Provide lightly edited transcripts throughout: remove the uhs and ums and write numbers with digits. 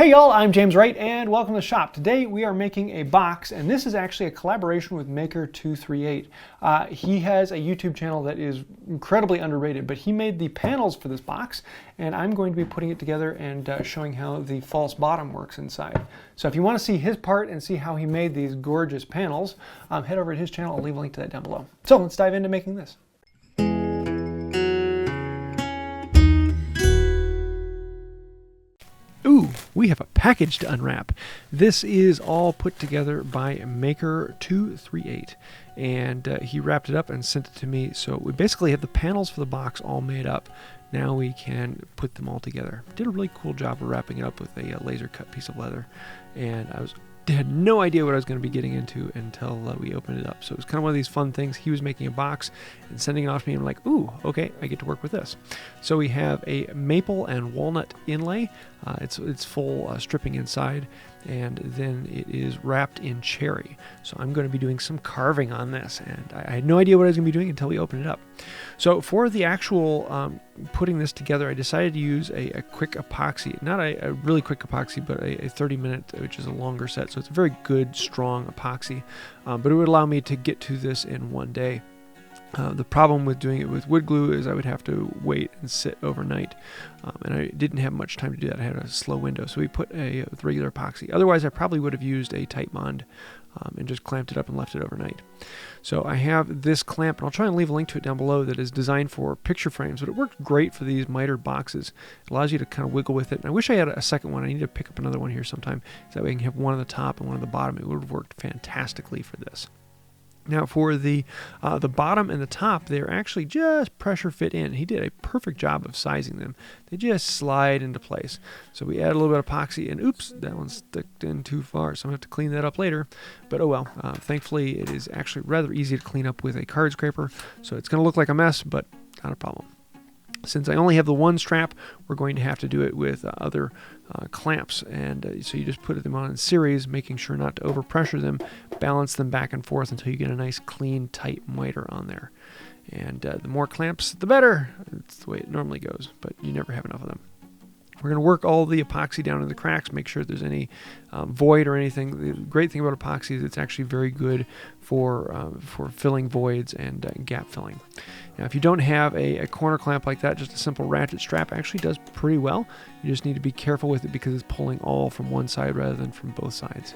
Hey y'all, I'm James Wright and welcome to the shop. Today we are making a box, and this is actually a collaboration with Maker238. He has a YouTube channel that is incredibly underrated, but he made the panels for this box, and I'm going to be putting it together and showing how the false bottom works inside. So if you want to see his part and see how he made these gorgeous panels, head over to his channel. I'll leave a link to that down below. So let's dive into making this. Ooh, we have a package to unwrap. This is all put together by Maker238, and he wrapped it up and sent it to me. So we basically have the panels for the box all made up. Now we can put them all together. Did a really cool job of wrapping it up with a laser cut piece of leather, and I had no idea what I was going to be getting into until we opened it up. So it was kind of one of these fun things. He was making a box and sending it off to me, and I'm like, ooh, okay, I get to work with this. So we have a maple and walnut inlay. It's full stripping inside, and then it is wrapped in cherry. So I'm going to be doing some carving on this, and I had no idea what I was going to be doing until we opened it up. So for the actual putting this together, I decided to use a quick epoxy, not a really quick epoxy, but a 30-minute, which is a longer set. So it's a very good, strong epoxy, but it would allow me to get to this in one day. The problem with doing it with wood glue is I would have to wait and sit overnight, and I didn't have much time to do that. I had a slow window, so we put a regular epoxy. Otherwise, I probably would have used a Titebond and just clamped it up and left it overnight. So I have this clamp, and I'll try and leave a link to it down below, that is designed for picture frames, but it worked great for these mitered boxes. It allows you to kind of wiggle with it, and I wish I had a second one. I need to pick up another one here sometime, so that way I can have one on the top and one on the bottom. It would have worked fantastically for this. Now for the bottom and the top, they're actually just pressure fit in. He did a perfect job of sizing them. They just slide into place. So we add a little bit of epoxy, and oops, that one stuck in too far, so I'm going to have to clean that up later. But oh well, thankfully it is actually rather easy to clean up with a card scraper, so it's going to look like a mess, but not a problem. Since I only have the one strap, we're going to have to do it with other clamps, and so you just put them on in series, making sure not to overpressure them, balance them back and forth until you get a nice clean, tight miter on there. And the more clamps, the better. It's the way it normally goes, but you never have enough of them. We're going to work all the epoxy down in the cracks, make sure there's any void or anything. The great thing about epoxy is it's actually very good for filling voids and gap filling. Now, if you don't have a corner clamp like that, just a simple ratchet strap actually does pretty well. You just need to be careful with it because it's pulling all from one side rather than from both sides.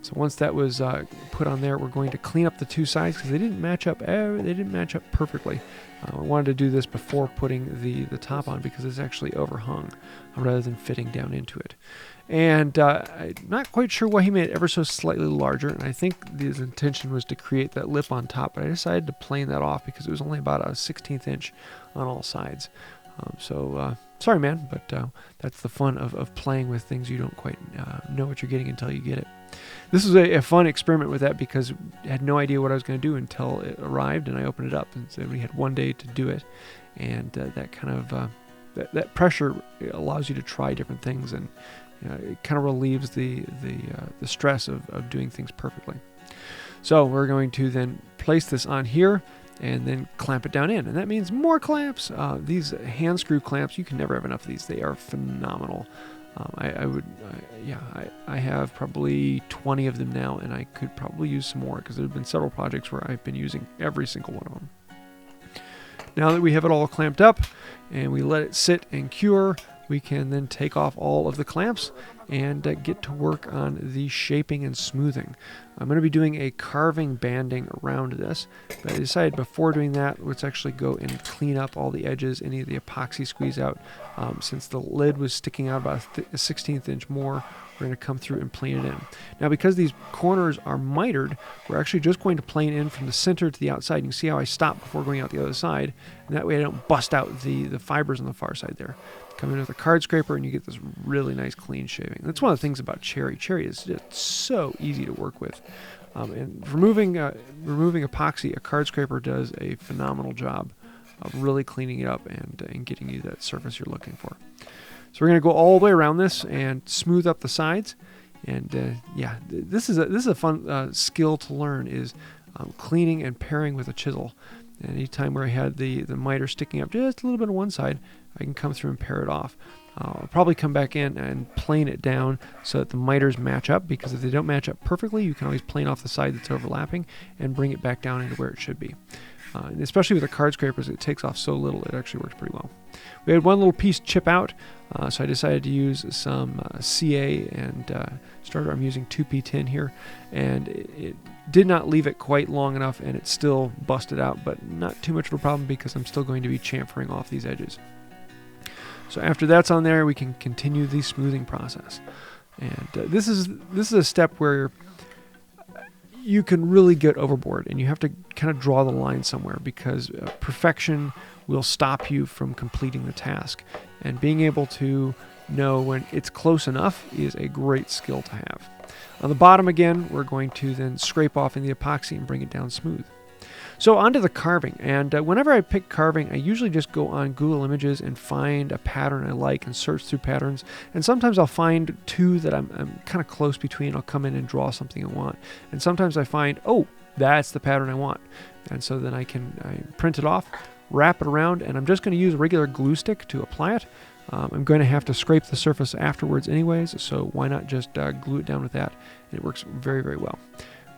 So once that was put on there, we're going to clean up the two sides because they didn't match up. They didn't match up perfectly. I wanted to do this before putting the top on because it's actually overhung rather than fitting down into it. And I'm not quite sure why he made it ever so slightly larger, and I think his intention was to create that lip on top, but I decided to plane that off because it was only about a 1/16 inch on all sides. Sorry, man, but that's the fun of playing with things you don't quite know what you're getting until you get it. This was a fun experiment with that because I had no idea what I was going to do until it arrived, and I opened it up, and so we had one day to do it, and that kind of that pressure allows you to try different things, and it kind of relieves the stress of doing things perfectly. So we're going to then place this on here and then clamp it down in, and that means more clamps. These hand screw clamps, you can never have enough of these. They are phenomenal. I have probably 20 of them now, and I could probably use some more because there have been several projects where I've been using every single one of them. Now that we have it all clamped up and we let it sit and cure, we can then take off all of the clamps and get to work on the shaping and smoothing. I'm going to be doing a carving banding around this, but I decided before doing that, let's actually go and clean up all the edges, any of the epoxy squeeze out. Since the lid was sticking out about a 1/16 inch more, we're going to come through and plane it in. Now, because these corners are mitered, we're actually just going to plane in from the center to the outside. You can see how I stop before going out the other side, and that way I don't bust out the fibers on the far side there. Come in with a card scraper and you get this really nice clean shaving. That's one of the things about cherry. Cherry is just so easy to work with. And removing epoxy, a card scraper does a phenomenal job of really cleaning it up and getting you that surface you're looking for. So we're going to go all the way around this and smooth up the sides. And yeah, this is a fun skill to learn, is cleaning and paring with a chisel. And anytime where I had the miter sticking up just a little bit on one side, I can come through and pare it off. I'll probably come back in and plane it down so that the miters match up, because if they don't match up perfectly, you can always plane off the side that's overlapping and bring it back down into where it should be. And especially with the card scrapers, it takes off so little, it actually works pretty well. We had one little piece chip out, so I decided to use some CA and started. I'm using 2P10 here, and it did not leave it quite long enough, and it still busted out, but not too much of a problem because I'm still going to be chamfering off these edges. So after that's on there, we can continue the smoothing process. And this is a step where you can really get overboard, and you have to kind of draw the line somewhere, because perfection will stop you from completing the task. And being able to know when it's close enough is a great skill to have. On the bottom again, we're going to then scrape off in the epoxy and bring it down smooth. So onto the carving, and whenever I pick carving, I usually just go on Google Images and find a pattern I like and search through patterns. And sometimes I'll find two that I'm kind of close between. I'll come in and draw something I want. And sometimes I find, oh, that's the pattern I want. And so then I print it off, wrap it around, and I'm just going to use a regular glue stick to apply it. I'm going to have to scrape the surface afterwards anyways, so why not just glue it down with that? And it works very, very well.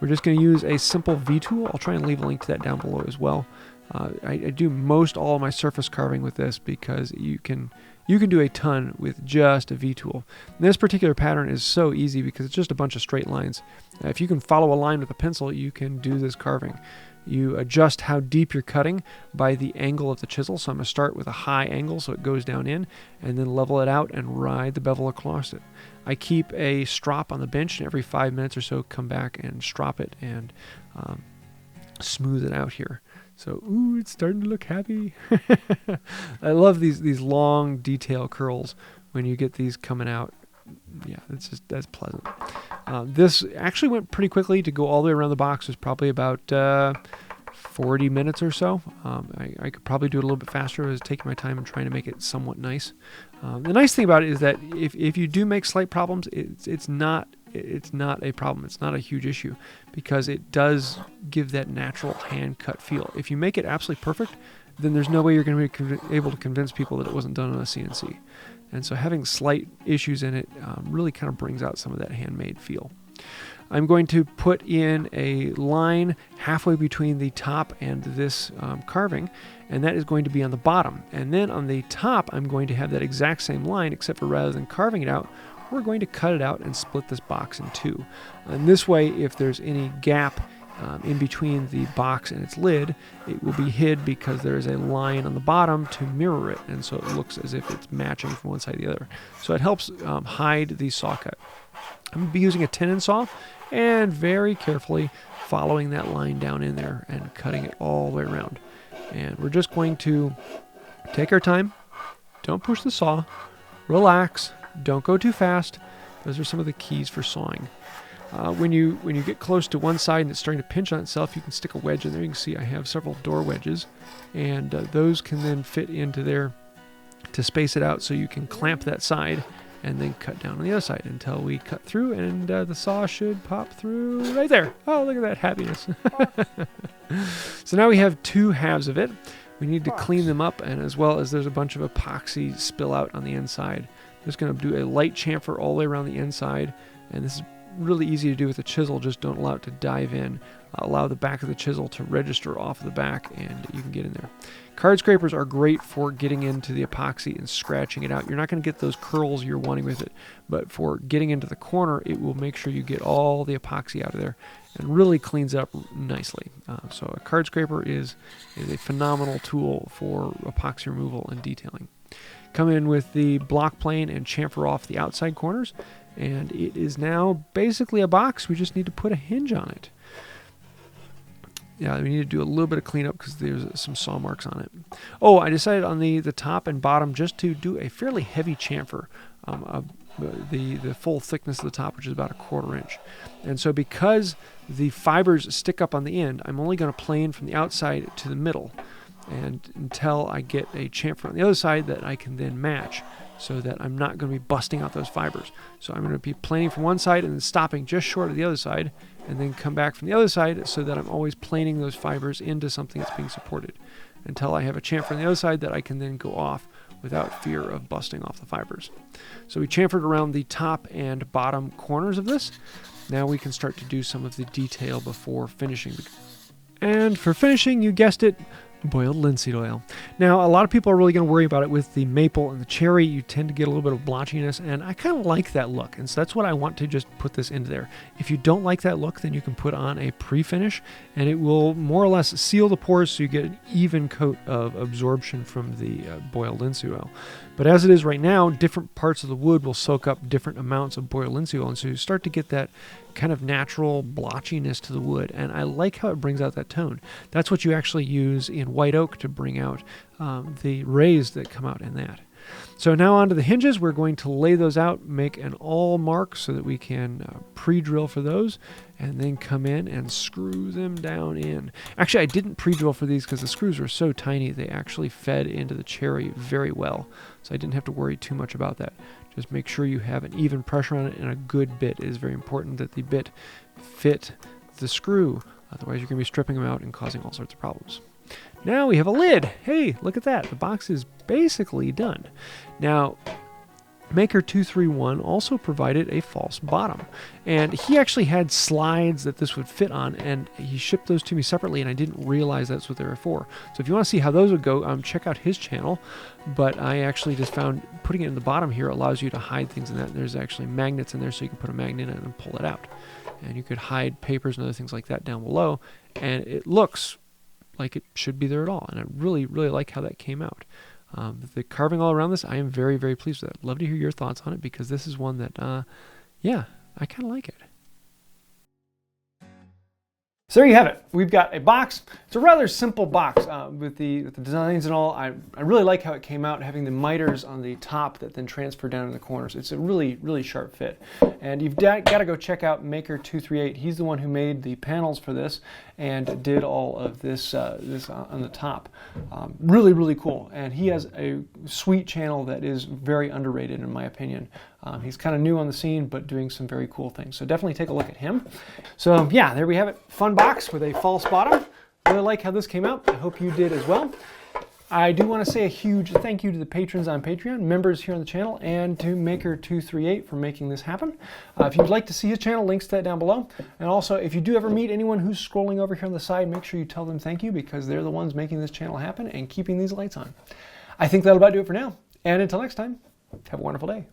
We're just going to use a simple V-tool. I'll try and leave a link to that down below as well. I do most all of my surface carving with this, because you can do a ton with just a V-tool. This particular pattern is so easy because it's just a bunch of straight lines. If you can follow a line with a pencil, you can do this carving. You adjust how deep you're cutting by the angle of the chisel. So I'm going to start with a high angle so it goes down in, and then level it out and ride the bevel across it. I keep a strop on the bench, and every 5 minutes or so come back and strop it and smooth it out here. So, ooh, it's starting to look happy. I love these long detail curls when you get these coming out. Yeah, that's pleasant. This actually went pretty quickly. To go all the way around the box was probably about 40 minutes or so. I could probably do it a little bit faster. I was taking my time and trying to make it somewhat nice. The nice thing about it is that if you do make slight problems, it's not a problem. It's not a huge issue, because it does give that natural hand cut feel. If you make it absolutely perfect, then there's no way you're going to be able to convince people that it wasn't done on a CNC. And so having slight issues in it really kind of brings out some of that handmade feel. I'm going to put in a line halfway between the top and this carving, and that is going to be on the bottom. And then on the top, I'm going to have that exact same line, except for rather than carving it out, we're going to cut it out and split this box in two. And this way, if there's any gap in between the box and its lid, it will be hid because there is a line on the bottom to mirror it, and so it looks as if it's matching from one side to the other. So it helps hide the saw cut. I'm going to be using a tenon saw and very carefully following that line down in there and cutting it all the way around. And we're just going to take our time. Don't push the saw. Relax. Don't go too fast. Those are some of the keys for sawing. When you get close to one side and it's starting to pinch on itself, you can stick a wedge in there. You can see I have several door wedges, and those can then fit into there to space it out, so you can clamp that side and then cut down on the other side until we cut through, and the saw should pop through right there. Oh, look at that happiness. So now we have two halves of it. We need to clean them up, and as well as there's a bunch of epoxy spill out on the inside. I'm just going to do a light chamfer all the way around the inside, and this is really easy to do with a chisel. Just don't allow it to dive in. Allow the back of the chisel to register off the back, and you can get in there. Card scrapers are great for getting into the epoxy and scratching it out. You're not going to get those curls you're wanting with it, but for getting into the corner, it will make sure you get all the epoxy out of there and really cleans it up nicely. So a card scraper is a phenomenal tool for epoxy removal and detailing. Come in with the block plane and chamfer off the outside corners, and it is now basically a box. We just need to put a hinge on it. Yeah, we need to do a little bit of cleanup because there's some saw marks on it. Oh, I decided on the top and bottom just to do a fairly heavy chamfer of the full thickness of the top, which is about 1/4 inch. And so because the fibers stick up on the end, I'm only going to plane from the outside to the middle, and until I get a chamfer on the other side that I can then match, so that I'm not going to be busting out those fibers. So I'm going to be planing from one side and then stopping just short of the other side, and then come back from the other side, so that I'm always planing those fibers into something that's being supported until I have a chamfer on the other side that I can then go off without fear of busting off the fibers. So we chamfered around the top and bottom corners of this. Now we can start to do some of the detail before finishing. And for finishing, you guessed it, boiled linseed oil. Now, a lot of people are really going to worry about it with the maple and the cherry. You tend to get a little bit of blotchiness, and I kind of like that look, and so that's what I want to just put this into there. If you don't like that look, then you can put on a pre-finish, and it will more or less seal the pores so you get an even coat of absorption from the boiled linseed oil. But as it is right now, different parts of the wood will soak up different amounts of boiled linseed oil, and so you start to get that kind of natural blotchiness to the wood, and I like how it brings out that tone. That's what you actually use in white oak to bring out the rays that come out in that. So now onto the hinges. We're going to lay those out, make an awl mark so that we can pre-drill for those, and then come in and screw them down in. Actually, I didn't pre-drill for these because the screws were so tiny they actually fed into the cherry very well, so I didn't have to worry too much about that. Just make sure you have an even pressure on it and a good bit. It is very important that the bit fit the screw. Otherwise, you're going to be stripping them out and causing all sorts of problems. Now we have a lid. Hey, look at that. The box is basically done. Now, Maker 231 also provided a false bottom, and he actually had slides that this would fit on, and he shipped those to me separately, and I didn't realize that's what they were for. So if you want to see how those would go, check out his channel. But I actually just found putting it in the bottom here allows you to hide things in that. There's actually magnets in there, so you can put a magnet in it and pull it out, and you could hide papers and other things like that down below, and it looks like it should be there at all, and I really like how that came out. The carving all around this, I am very pleased with it. I'd love to hear your thoughts on it, because this is one that, yeah, I kind of like it. So there you have it. We've got a box. It's a rather simple box with the designs and all. I really like how it came out, having the miters on the top that then transfer down in the corners. It's a really sharp fit. And you've got to go check out Maker 238. He's the one who made the panels for this and did all of this on the top. Really cool. And he has a sweet channel that is very underrated in my opinion. He's kind of new on the scene, but doing some very cool things. So definitely take a look at him. So yeah, there we have it. Fun box with a false bottom. Really like how this came out. I hope you did as well. I do want to say a huge thank you to the patrons on Patreon, members here on the channel, and to Maker 238 for making this happen. If you'd like to see his channel, links to that down below. And also, if you do ever meet anyone who's scrolling over here on the side, make sure you tell them thank you, because they're the ones making this channel happen and keeping these lights on. I think that'll about do it for now. And until next time, have a wonderful day.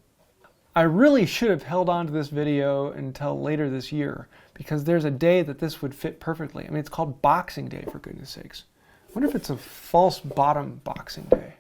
I really should have held on to this video until later this year, because there's a day that this would fit perfectly. I mean, it's called Boxing Day, for goodness sakes. I wonder if it's a false bottom Boxing Day.